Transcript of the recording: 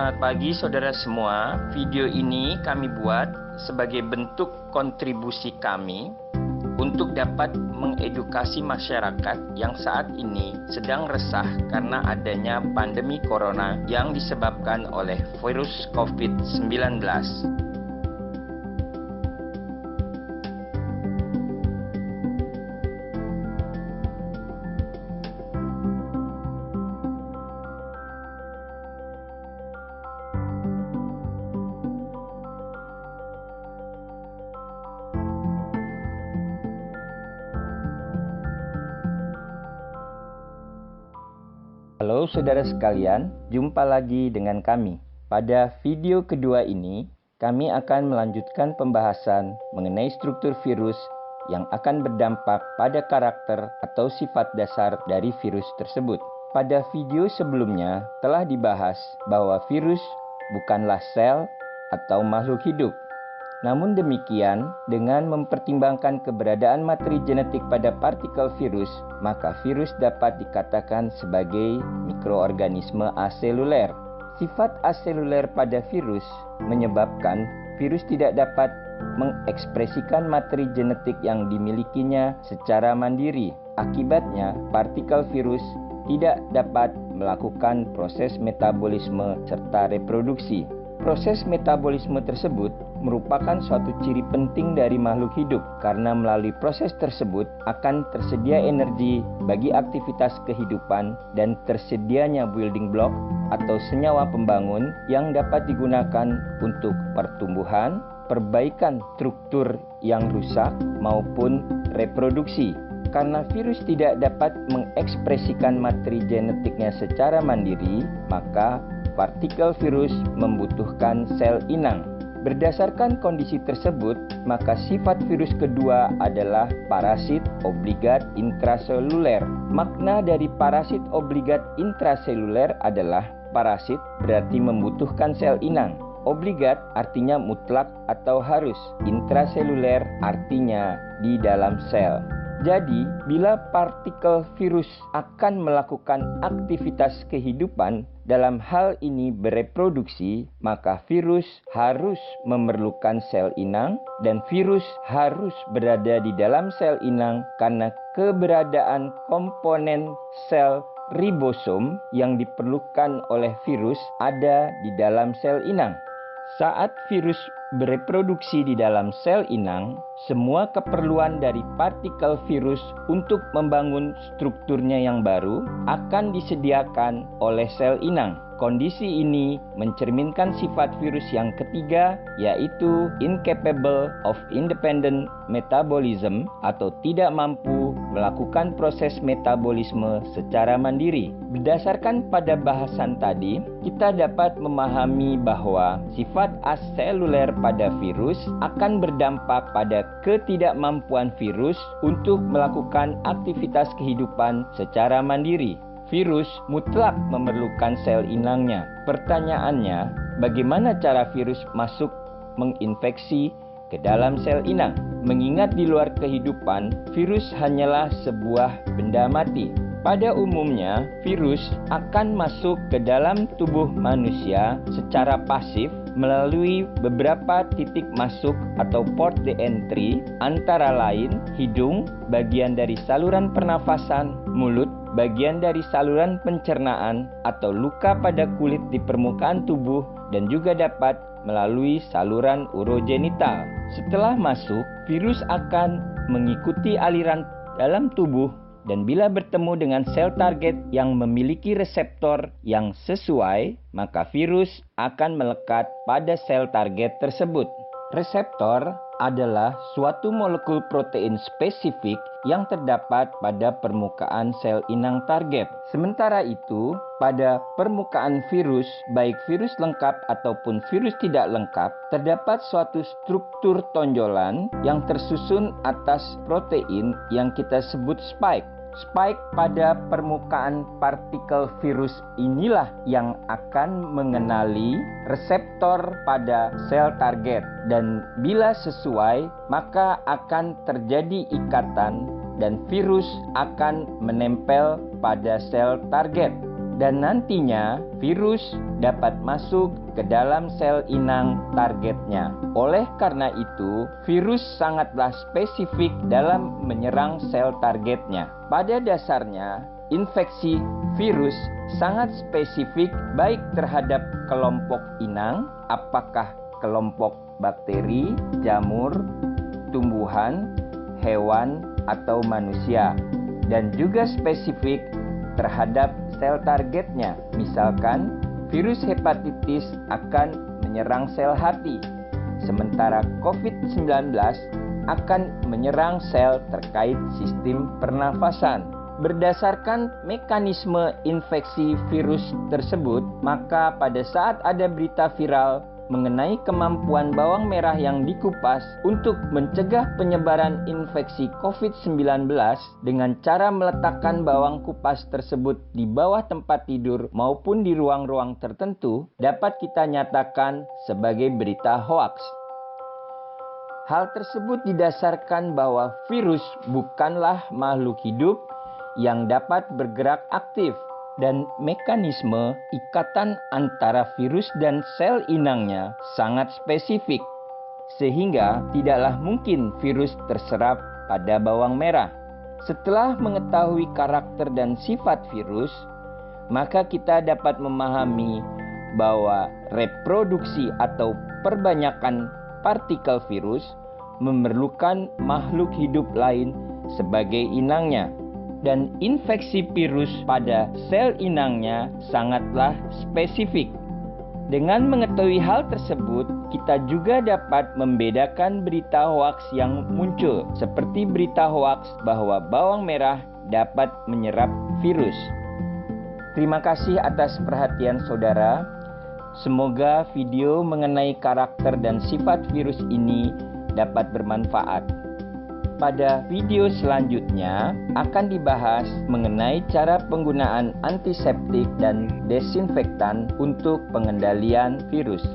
Selamat pagi saudara semua. Video ini kami buat sebagai bentuk kontribusi kami untuk dapat mengedukasi masyarakat yang saat ini sedang resah karena adanya pandemi corona yang disebabkan oleh virus COVID-19. Halo saudara sekalian, jumpa lagi dengan kami. Pada video kedua ini, kami akan melanjutkan pembahasan mengenai struktur virus yang akan berdampak pada karakter atau sifat dasar dari virus tersebut. Pada video sebelumnya telah dibahas bahwa virus bukanlah sel atau makhluk hidup. Namun demikian, dengan mempertimbangkan keberadaan materi genetik pada partikel virus, maka virus dapat dikatakan sebagai mikroorganisme aseluler. Sifat aseluler pada virus menyebabkan virus tidak dapat mengekspresikan materi genetik yang dimilikinya secara mandiri. Akibatnya, partikel virus tidak dapat melakukan proses metabolisme serta reproduksi. Proses metabolisme tersebut merupakan suatu ciri penting dari makhluk hidup karena melalui proses tersebut akan tersedia energi bagi aktivitas kehidupan dan tersedianya building block atau senyawa pembangun yang dapat digunakan untuk pertumbuhan, perbaikan struktur yang rusak maupun reproduksi. Karena virus tidak dapat mengekspresikan materi genetiknya secara mandiri, maka partikel virus membutuhkan sel inang. Berdasarkan kondisi tersebut, maka sifat virus kedua adalah parasit obligat intraseluler. Makna dari parasit obligat intraseluler adalah parasit berarti membutuhkan sel inang. Obligat artinya mutlak atau harus. Intraseluler artinya di dalam sel. Jadi, bila partikel virus akan melakukan aktivitas kehidupan, dalam hal ini bereproduksi, maka virus harus memerlukan sel inang dan virus harus berada di dalam sel inang karena keberadaan komponen sel ribosom yang diperlukan oleh virus ada di dalam sel inang. Saat virus bereproduksi di dalam sel inang, semua keperluan dari partikel virus untuk membangun strukturnya yang baru akan disediakan oleh sel inang. Kondisi ini mencerminkan sifat virus yang ketiga, yaitu incapable of independent metabolism atau tidak mampu melakukan proses metabolisme secara mandiri. Berdasarkan pada bahasan tadi, kita dapat memahami bahwa sifat aseluler pada virus akan berdampak pada ketidakmampuan virus untuk melakukan aktivitas kehidupan secara mandiri. Virus mutlak memerlukan sel inangnya. Pertanyaannya, bagaimana cara virus masuk menginfeksi ke dalam sel inang? Mengingat di luar kehidupan, virus hanyalah sebuah benda mati. Pada umumnya, virus akan masuk ke dalam tubuh manusia secara pasif melalui beberapa titik masuk atau port de entry, antara lain hidung, bagian dari saluran pernafasan, mulut, bagian dari saluran pencernaan, atau luka pada kulit di permukaan tubuh, dan juga dapat melalui saluran urogenital. Setelah masuk, virus akan mengikuti aliran dalam tubuh dan bila bertemu dengan sel target yang memiliki reseptor yang sesuai, maka virus akan melekat pada sel target tersebut. Reseptor adalah suatu molekul protein spesifik yang terdapat pada permukaan sel inang target. Sementara itu, pada permukaan virus, baik virus lengkap ataupun virus tidak lengkap, terdapat suatu struktur tonjolan yang tersusun atas protein yang kita sebut spike. Spike pada permukaan partikel virus inilah yang akan mengenali reseptor pada sel target, dan bila sesuai maka akan terjadi ikatan dan virus akan menempel pada sel target. dan nantinya virus dapat masuk ke dalam sel inang targetnya. Oleh karena itu, virus sangatlah spesifik dalam menyerang sel targetnya. Pada dasarnya, infeksi virus sangat spesifik baik terhadap kelompok inang, apakah kelompok bakteri, jamur, tumbuhan, hewan, atau manusia, dan juga spesifik terhadap sel targetnya. Misalkan, virus hepatitis akan menyerang sel hati, sementara COVID-19 akan menyerang sel terkait sistem pernafasan. Berdasarkan mekanisme infeksi virus tersebut, maka pada saat ada berita viral mengenai kemampuan bawang merah yang dikupas untuk mencegah penyebaran infeksi COVID-19 dengan cara meletakkan bawang kupas tersebut di bawah tempat tidur maupun di ruang-ruang tertentu, dapat kita nyatakan sebagai berita hoaks. Hal tersebut didasarkan bahwa virus bukanlah makhluk hidup yang dapat bergerak aktif, dan mekanisme ikatan antara virus dan sel inangnya sangat spesifik, sehingga tidaklah mungkin virus terserap pada bawang merah. Setelah mengetahui karakter dan sifat virus, maka kita dapat memahami bahwa reproduksi atau perbanyakan partikel virus memerlukan makhluk hidup lain sebagai inangnya. Dan infeksi virus pada sel inangnya sangatlah spesifik. Dengan mengetahui hal tersebut, kita juga dapat membedakan berita hoaks yang muncul, seperti berita hoaks bahwa bawang merah dapat menyerap virus. Terima kasih atas perhatian saudara. Semoga video mengenai karakter dan sifat virus ini dapat bermanfaat. Pada video selanjutnya akan dibahas mengenai cara penggunaan antiseptik dan desinfektan untuk pengendalian virus.